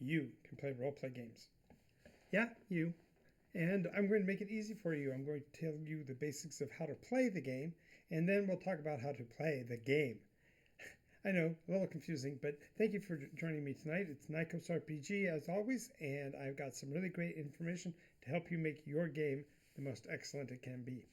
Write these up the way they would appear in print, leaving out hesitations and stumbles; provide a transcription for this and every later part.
you can play role-play games. Yeah, you. And I'm going to make it easy for you. I'm going to tell you the basics of how to play the game, and then we'll talk about how to play the game. I know, a little confusing, but thank you for joining me tonight. It's NycosRPG as always, and I've got some really great information to help you make your game the most excellent it can be.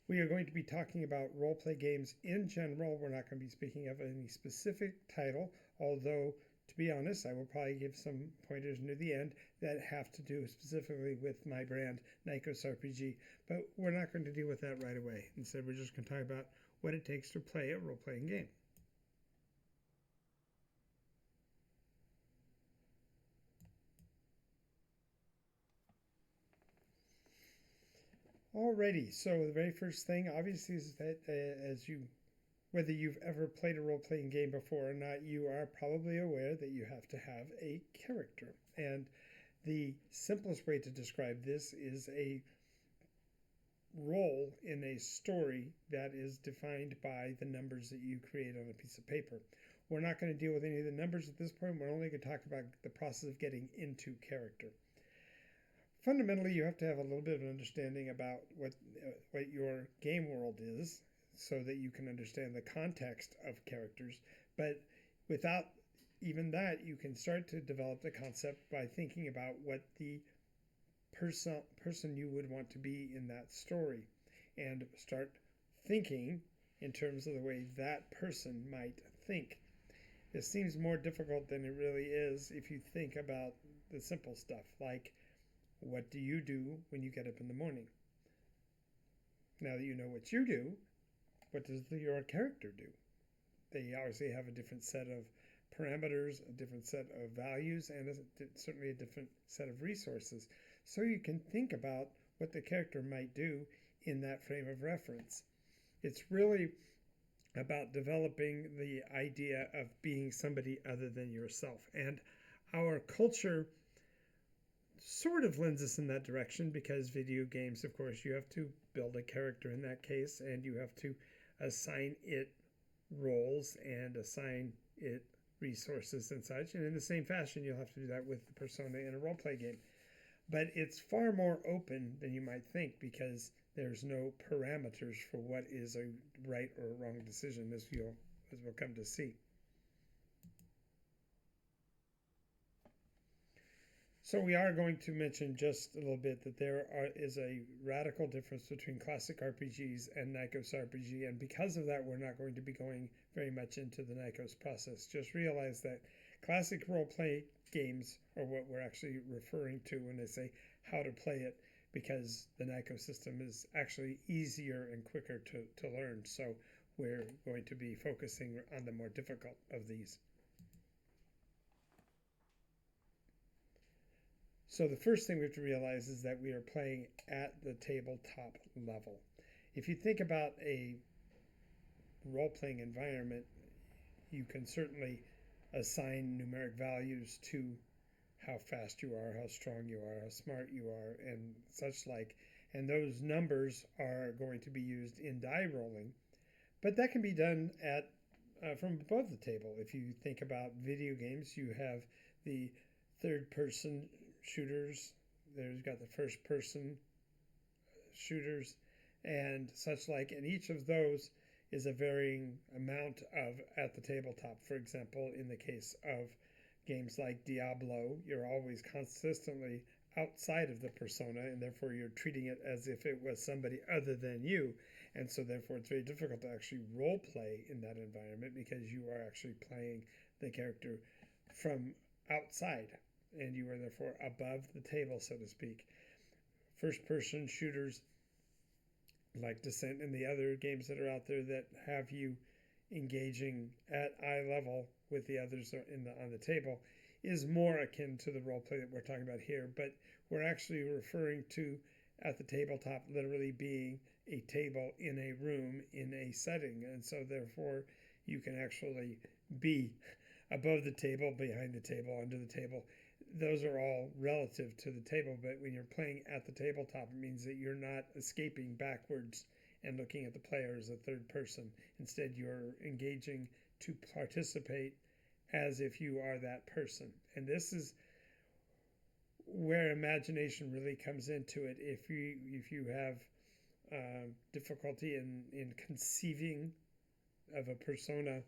We are going to be talking about role-play games in general. We're not going to be speaking of any specific title, although, to be honest, I will probably give some pointers near the end that have to do specifically with my brand, NycosRPG, but we're not going to deal with that right away. Instead, we're just going to talk about what it takes to play a role-playing game. Alrighty, so the very first thing, obviously, is that whether you've ever played a role-playing game before or not, you are probably aware that you have to have a character. And the simplest way to describe this is a role in a story that is defined by the numbers that you create on a piece of paper. We're not going to deal with any of the numbers at this point. We're only going to talk about the process of getting into character. Fundamentally, you have to have a little bit of an understanding about what your game world is so that you can understand the context of characters. But without even that, you can start to develop the concept by thinking about what the person you would want to be in that story and start thinking in terms of the way that person might think. This seems more difficult than it really is if you think about the simple stuff like, what do you do when you get up in the morning? Now that you know what you do, what does your character do? They obviously have a different set of parameters, a different set of values, and certainly a different set of resources. So you can think about what the character might do in that frame of reference. It's really about developing the idea of being somebody other than yourself. And our culture sort of lends us in that direction because video games, of course, you have to build a character in that case, and you have to assign it roles and assign it resources and such. And in the same fashion, you'll have to do that with the persona in a role-play game. But it's far more open than you might think because there's no parameters for what is a right or a wrong decision, as we'll come to see. So we are going to mention just a little bit that there is a radical difference between classic RPGs and NycosRPG, and because of that, we're not going to be going very much into the Nykos process. Just realize that classic role-play games are what we're actually referring to when they say how to play it, because the Nykos system is actually easier and quicker to learn. So we're going to be focusing on the more difficult of these. So the first thing we have to realize is that we are playing at the tabletop level. If you think about a role-playing environment, you can certainly assign numeric values to how fast you are, how strong you are, how smart you are, and such like. And those numbers are going to be used in die rolling. But that can be done from above the table. If you think about video games, you have the third-person shooters, there's got the first person shooters and such like, and each of those is a varying amount of at the tabletop. For example, in the case of games like Diablo, you're always consistently outside of the persona, and therefore you're treating it as if it was somebody other than you, and so therefore it's very difficult to actually role play in that environment because you are actually playing the character from outside, and you are therefore above the table, so to speak. First-person shooters like Descent and the other games that are out there that have you engaging at eye level with the others on the table is more akin to the role play that we're talking about here, but we're actually referring to at the tabletop literally being a table in a room in a setting, and so therefore you can actually be above the table, behind the table, under the table. Those are all relative to the table, but when you're playing at the tabletop, it means that you're not escaping backwards and looking at the player as a third person. Instead, you're engaging to participate as if you are that person. And this is where imagination really comes into it. If you have difficulty in conceiving of a persona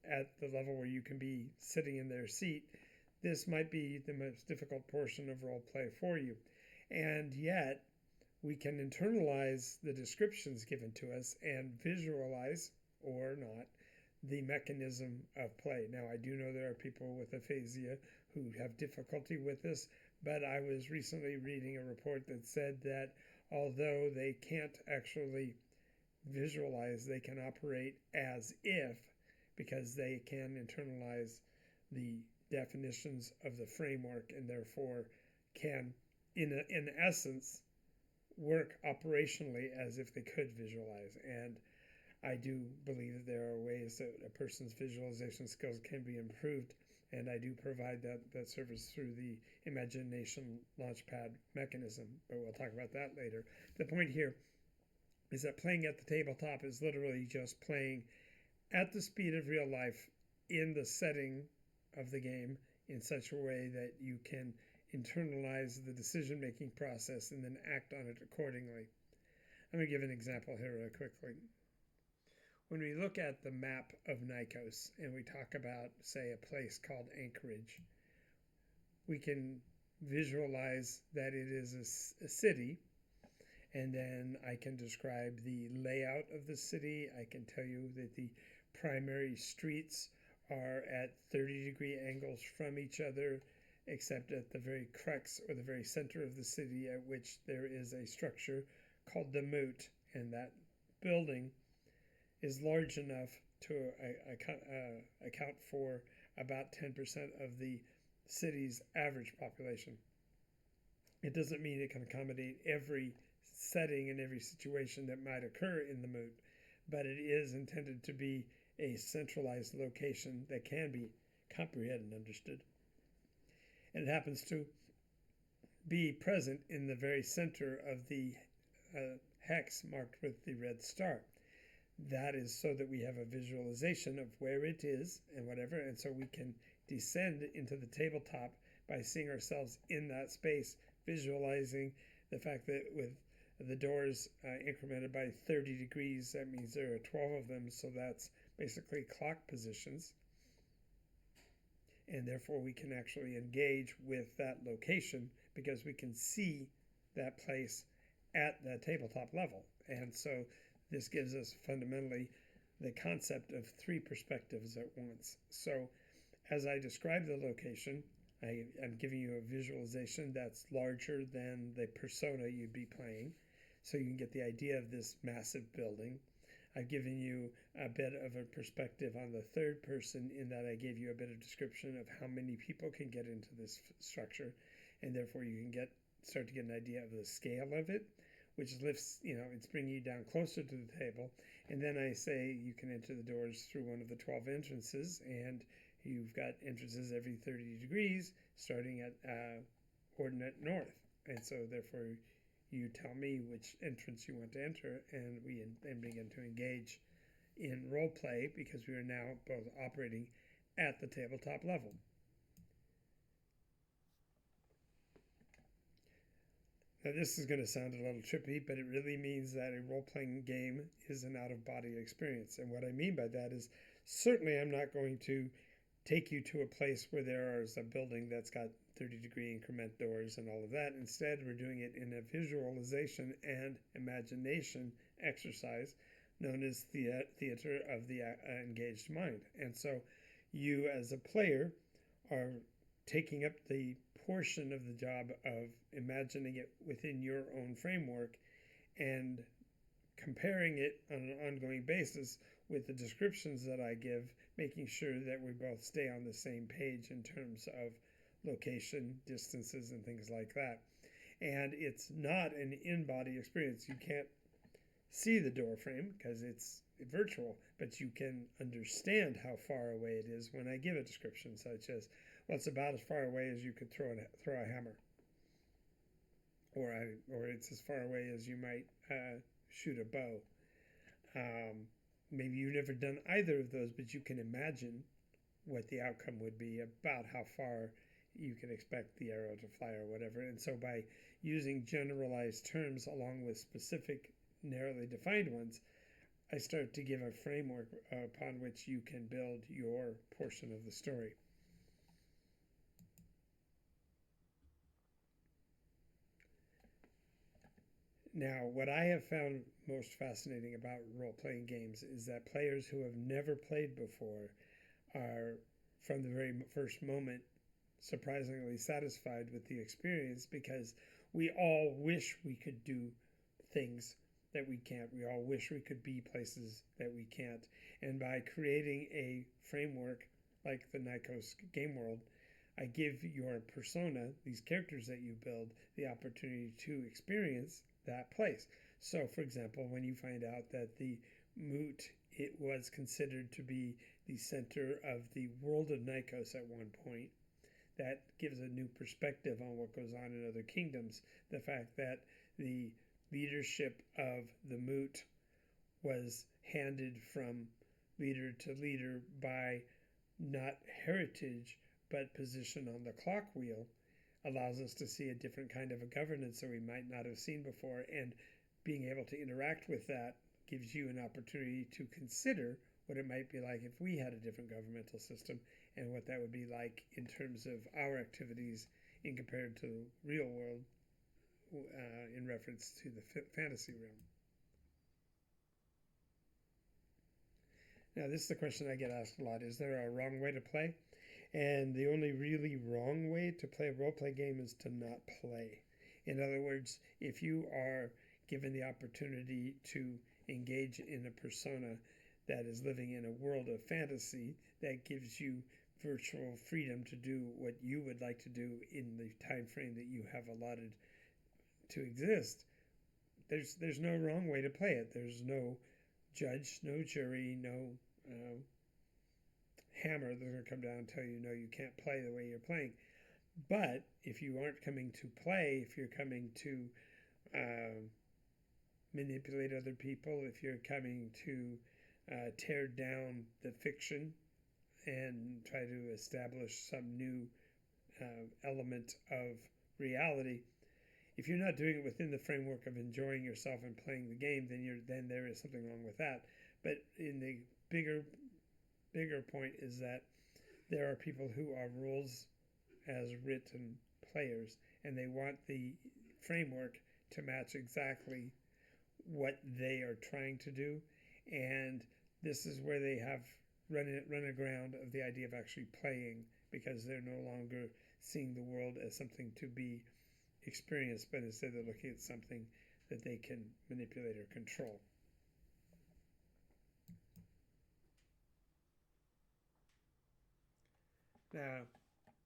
at the level where you can be sitting in their seat, this might be the most difficult portion of role play for you. And yet, we can internalize the descriptions given to us and visualize, or not, the mechanism of play. Now, I do know there are people with aphasia who have difficulty with this, but I was recently reading a report that said that although they can't actually visualize, they can operate as if, because they can internalize the definitions of the framework and therefore can, in essence, work operationally as if they could visualize. And I do believe that there are ways that a person's visualization skills can be improved, and I do provide that service through the imagination launchpad mechanism, but we'll talk about that later. The point here is that playing at the tabletop is literally just playing at the speed of real life in the setting of the game in such a way that you can internalize the decision-making process and then act on it accordingly. I'm going to give an example here real quickly. When we look at the map of Nykos and we talk about, say, a place called Anchorage, we can visualize that it is a city, and then I can describe the layout of the city. I can tell you that the primary streets are at 30-degree angles from each other, except at the very crux or the very center of the city, at which there is a structure called the Moot, and that building is large enough to account for about 10% of the city's average population. It doesn't mean it can accommodate every setting and every situation that might occur in the Moot, but it is intended to be a centralized location that can be comprehended and understood. And it happens to be present in the very center of the hex marked with the red star. That is so that we have a visualization of where it is and whatever, and so we can descend into the tabletop by seeing ourselves in that space, visualizing the fact that with the doors incremented by 30 degrees, that means there are 12 of them, so that's basically clock positions, and therefore we can actually engage with that location because we can see that place at the tabletop level. And so this gives us fundamentally the concept of three perspectives at once. So as I describe the location, I'm giving you a visualization that's larger than the persona you'd be playing, so you can get the idea of this massive building. I've given you a bit of a perspective on the third person in that I gave you a bit of description of how many people can get into this structure, and therefore you can start to get an idea of the scale of it, which lifts, it's bringing you down closer to the table. And then I say you can enter the doors through one of the 12 entrances, and you've got entrances every 30 degrees, starting at ordinate north. And so therefore you tell me which entrance you want to enter, and we then begin to engage in role play because we are now both operating at the tabletop level. Now this is going to sound a little trippy, but it really means that a role-playing game is an out-of-body experience. And what I mean by that is certainly I'm not going to take you to a place where there is a building that's got 30-degree increment doors and all of that. Instead, we're doing it in a visualization and imagination exercise known as theater of the engaged mind. And so you as a player are taking up the portion of the job of imagining it within your own framework and comparing it on an ongoing basis with the descriptions that I give, making sure that we both stay on the same page in terms of location, distances, and things like that. And it's not an in-body experience. You can't see the door frame because it's virtual, but you can understand how far away it is when I give a description, such as, well, it's about as far away as you could throw a hammer, or it's as far away as you might shoot a bow. Maybe you've never done either of those, but you can imagine what the outcome would be about how far you can expect the arrow to fly or whatever. And so by using generalized terms along with specific, narrowly defined ones, I start to give a framework upon which you can build your portion of the story. Now, what I have found most fascinating about role-playing games is that players who have never played before are, from the very first moment, surprisingly satisfied with the experience, because we all wish we could do things that we can't. We all wish we could be places that we can't. And by creating a framework like the Nykos game world, I give your persona, these characters that you build, the opportunity to experience that place. So, for example, when you find out that the moot, it was considered to be the center of the world of Nykos at one point, that gives a new perspective on what goes on in other kingdoms. The fact that the leadership of the moot was handed from leader to leader by not heritage but position on the clock wheel allows us to see a different kind of a governance that we might not have seen before, and being able to interact with that gives you an opportunity to consider what it might be like if we had a different governmental system, and what that would be like in terms of our activities in compared to the real world in reference to the fantasy realm. Now, this is the question I get asked a lot. Is there a wrong way to play? And the only really wrong way to play a role-play game is to not play. In other words, if you are given the opportunity to engage in a persona that is living in a world of fantasy that gives you virtual freedom to do what you would like to do in the time frame that you have allotted to exist, there's no wrong way to play it. There's no judge, no jury, no hammer that's going to come down and tell you, no, you can't play the way you're playing. But if you aren't coming to play, if you're coming to manipulate other people, if you're coming to tear down the fiction and try to establish some new element of reality, if you're not doing it within the framework of enjoying yourself and playing the game, then there is something wrong with that. But in the bigger point is that there are people who are rules as written players, and they want the framework to match exactly what they are trying to do. And this is where they have run aground of the idea of actually playing, because they're no longer seeing the world as something to be experienced, but instead they're looking at something that they can manipulate or control. Now,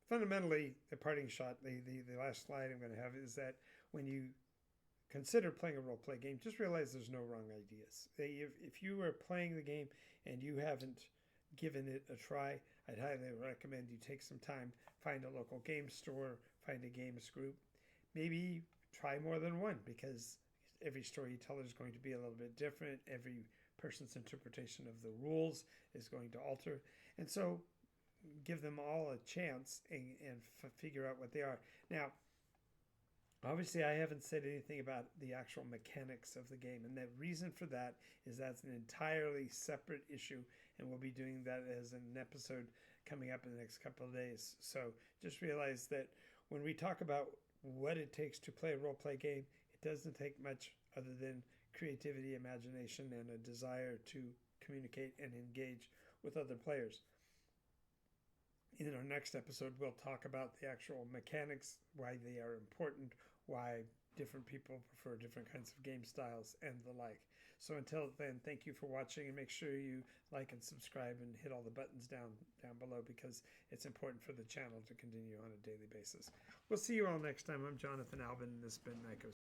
fundamentally, the parting shot, the last slide I'm going to have, is that when you consider playing a role-play game, just realize there's no wrong ideas. If you are playing the game and you haven't given it a try, I'd highly recommend you take some time, find a local game store, find a games group, maybe try more than one, because every storyteller is going to be a little bit different. Every person's interpretation of the rules is going to alter. And so give them all a chance and figure out what they are. Now, obviously, I haven't said anything about the actual mechanics of the game, and the reason for that is that's an entirely separate issue, and we'll be doing that as an episode coming up in the next couple of days. So just realize that when we talk about what it takes to play a role-play game, it doesn't take much other than creativity, imagination, and a desire to communicate and engage with other players. In our next episode, we'll talk about the actual mechanics, why they are important, why different people prefer different kinds of game styles, and the like. So until then, thank you for watching, and make sure you like and subscribe and hit all the buttons down below, because it's important for the channel to continue on a daily basis. We'll see you all next time. I'm Jonathan Albin, and this has been Nycos.